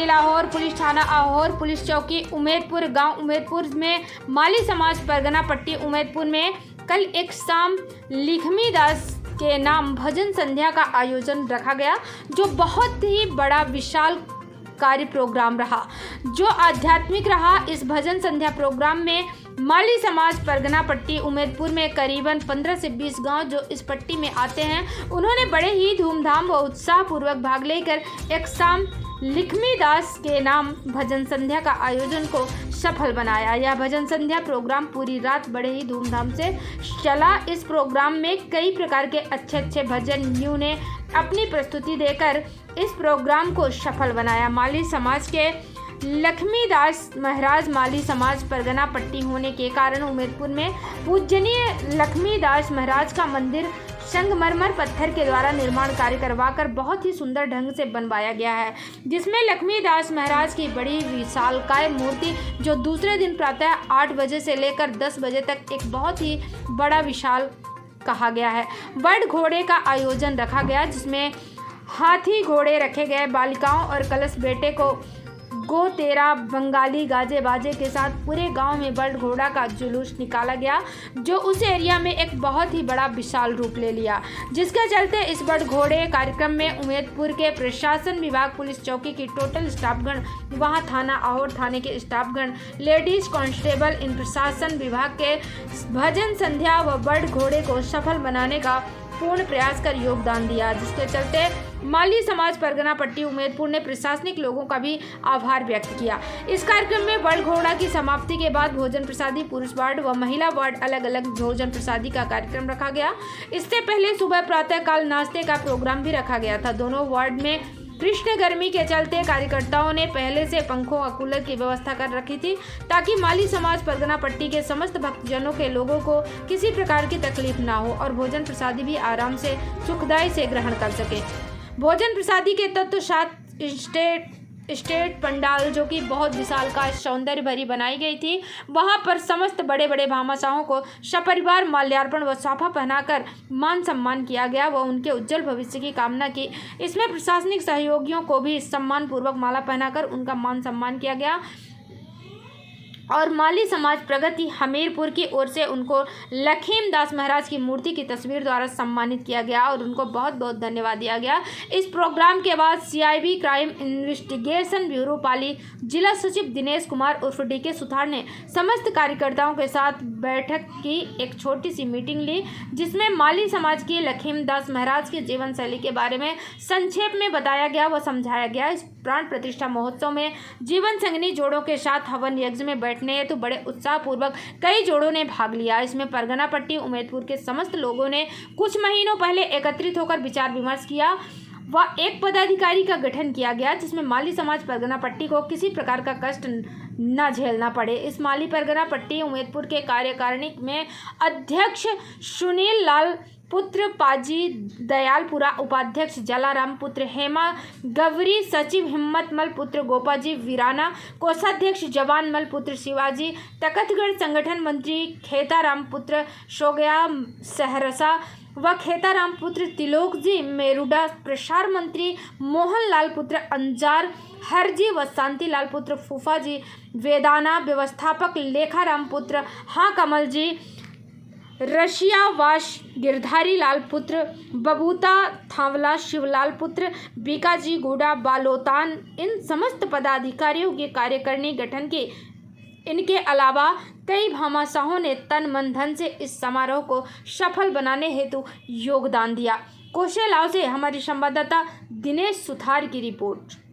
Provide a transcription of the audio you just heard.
Lahore police थाना Ahore police चौकी उम्मेदपुर गांव उम्मेदपुर में माली समाज परगना पट्टी उम्मेदपुर में कल एक शाम लिखमी दास के नाम भजन संध्या का आयोजन रखा गया, जो बहुत ही बड़ा विशाल कार्य प्रोग्राम रहा, जो आध्यात्मिक रहा। इस भजन संध्या प्रोग्राम में माली समाज परगना पट्टी उम्मेदपुर में करीबन 15 से 20 गांव जो इस पट्टी में आते हैं, उन्होंने बड़े ही धूमधाम व उत्साह पूर्वक भाग लेकर एक शाम लिखमी दास के नाम भजन संध्या का आयोजन को सफल बनाया। यह भजन संध्या प्रोग्राम पूरी रात बड़े ही धूमधाम से चला। इस प्रोग्राम में कई प्रकार के अच्छे भजनियों ने अपनी प्रस्तुति देकर इस प्रोग्राम को सफल बनाया। माली समाज के लक्ष्मीदास महाराज माली समाज परगना पट्टी होने के कारण उम्मेदपुर में पूजनीय लक्ष्मीदास महाराज का मंदिर संगमरमर पत्थर के द्वारा निर्माण कार्य करवाकर बहुत ही सुंदर ढंग से बनवाया गया है, जिसमें लक्ष्मीदास महाराज की बड़ी विशालकाय मूर्ति जो दूसरे दिन प्रातः 8 बजे से लेकर 10 बजे तक एक बहुत ही बड़ा विशाल कहा गया है। बड़ घोड़े का आयोजन रखा गया, जिसमें हाथी घोड़े रखे गए, बालिकाओं और कलश बेटे को गो तेरा बंगाली गाजे बाजे के साथ पूरे गांव में बड़ घोड़ा का जुलूस निकाला गया, जो उस एरिया में एक बहुत ही बड़ा विशाल रूप ले लिया, जिसके चलते इस बड़ घोड़े कार्यक्रम में उम्मेदपुर के प्रशासन विभाग पुलिस चौकी की टोटल स्टाफगण, वहां थाना आहोर थाने के स्टाफगण, लेडीज कांस्टेबल इन प्रशासन विभाग के भजन संध्या व बड़ घोड़े को सफल बनाने का पूर्ण प्रयास कर योगदान दिया, जिसके चलते माली समाज परगना पट्टी उम्मेदपुर ने प्रशासनिक लोगों का भी आभार व्यक्त किया। इस कार्यक्रम में बड़ घोड़ा की समाप्ति के बाद भोजन प्रसादी पुरुष वार्ड व महिला वार्ड अलग अलग भोजन प्रसादी का कार्यक्रम रखा गया। इससे पहले सुबह प्रातःकाल नाश्ते का प्रोग्राम भी रखा गया था। दोनों वार्ड में कृष्ण गर्मी के चलते कार्यकर्ताओं ने पहले से पंखों और कूलर की व्यवस्था कर रखी थी, ताकि माली समाज परगना पट्टी के समस्त भक्तजनों के लोगों को किसी प्रकार की तकलीफ ना हो और भोजन प्रसादी भी आराम से सुखदायी से ग्रहण कर सके। भोजन प्रसादी के तत्व साथ स्टेट पंडाल जो कि बहुत विशाल का सौंदर्य भरी बनाई गई थी, वहां पर समस्त बड़े बड़े भामाशाहों को सपरिवार माल्यार्पण व साफा पहनाकर मान सम्मान किया गया व उनके उज्जवल भविष्य की कामना की। इसमें प्रशासनिक सहयोगियों को भी सम्मान पूर्वक माला पहनाकर उनका मान सम्मान किया गया और माली समाज प्रगति हमीरपुर की ओर से उनको लखीमदास महाराज की मूर्ति की तस्वीर द्वारा सम्मानित किया गया और उनको बहुत बहुत धन्यवाद दिया गया। इस प्रोग्राम के बाद सीआईबी क्राइम इन्वेस्टिगेशन ब्यूरो पाली जिला सचिव दिनेश कुमार उर्फ डीके सुथार ने समस्त कार्यकर्ताओं के साथ बैठक की एक छोटी सी मीटिंग ली, जिसमें माली समाज की लखीमदास महाराज की जीवन शैली के बारे में संक्षेप में बताया गया व समझाया गया। इस प्राण प्रतिष्ठा महोत्सव में जीवन संगनी जोड़ों के साथ हवन यज्ञ में बैठने हेतु बड़े उत्साह पूर्वक कई जोड़ों ने भाग लिया। इसमें परगना पट्टी उम्मेदपुर के समस्त लोगों ने कुछ महीनों पहले एकत्रित होकर विचार विमर्श किया व एक पदाधिकारी का गठन किया गया, जिसमें माली समाज परगना पट्टी को किसी प्रकार का कष्ट न झेलना पड़े। इस माली परगना पट्टी उम्मेदपुर के कार्यकारिणी में अध्यक्ष सुनील लाल पुत्र पाजी दयालपुरा, उपाध्यक्ष जलाराम पुत्र हेमा गवरी, सचिव हिम्मतमल पुत्र गोपाजी वीराना, कोषाध्यक्ष जवानमल पुत्र शिवाजी, तखतगढ़ संगठन मंत्री खेताराम पुत्र शोगया सहरसा व खेताराम पुत्र तिलोक जी मेरुडा, प्रसार मंत्री मोहनलाल पुत्र अंजार हरजी व शांतिलाल पुत्र फूफा जी वेदाना, व्यवस्थापक लेखाराम पुत्र हाँ कमल जी, रशियावास गिरधारी लाल पुत्र बबूता थावला, शिवलाल पुत्र बीकाजी गुड़ा बालोतान, इन समस्त पदाधिकारियों की कार्यकारिणी गठन की। इनके अलावा कई भामाशाहों ने तन मन धन से इस समारोह को सफल बनाने हेतु योगदान दिया। कोशेलाव से हमारी संवाददाता दिनेश सुथार की रिपोर्ट।